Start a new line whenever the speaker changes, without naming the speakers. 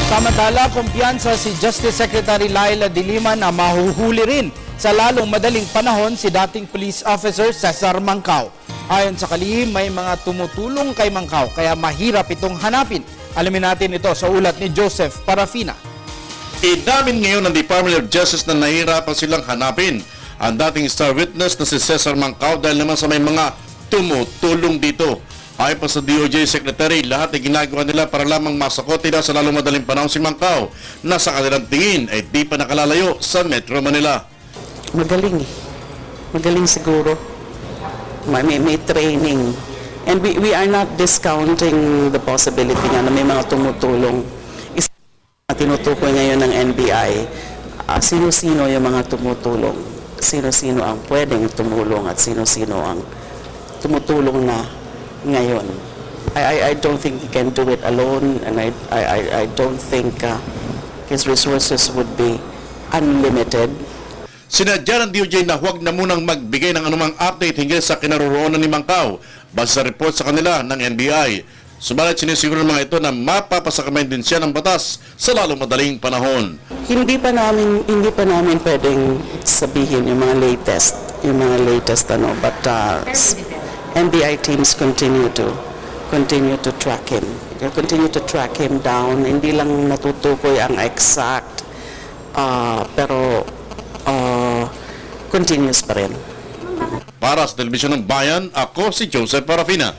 Samantala, kumpiyansa si Justice Secretary Laila De Lima na mahuhuli rin sa lalong madaling panahon si dating police officer Cesar Mancao. Ayon sa kalihim, may mga tumutulong kay Mancao kaya mahirap itong hanapin. Alamin natin ito sa ulat ni Joseph Parafina.
Inamin ngayon ng Department of Justice na nahihirapan silang hanapin ang dating star witness na si Cesar Mancao dahil naman sa may mga tumutulong dito. Ayon pa sa DOJ Secretary, lahat ay ginagawa nila para lamang masakot nila sa lalong madaling panahon si Mancao na sa kanilang tingin ay di pa nakalalayo sa Metro Manila.
Magaling eh. Magaling siguro. May training. And we are not discounting the possibility nga na may mga tumutulong. Isa na tinutukoy ngayon ng NBI, sino-sino yung mga tumutulong. Sino-sino ang pwedeng tumulong at sino-sino ang tumutulong na ngayon. I don't think he can do it alone, and I don't think his resources would be unlimited.
Sinadya ng DOJ na huwag na munang magbigay ng anumang update hinggil sa kinaroroonan ni Mancao base sa report sa kanila ng NBI. Subalit sinisiguro ng mga ito na mapapasakamayin din siya ng batas sa lalong madaling panahon.
Hindi pa namin pwedeng sabihin yung mga latest but NBI teams continue to track him. They continue to track him down. Hindi lang natutukoy ang exact, pero continuous pa rin.
Para sa Telebisyon ng Bayan, ako si Joseph Parafina.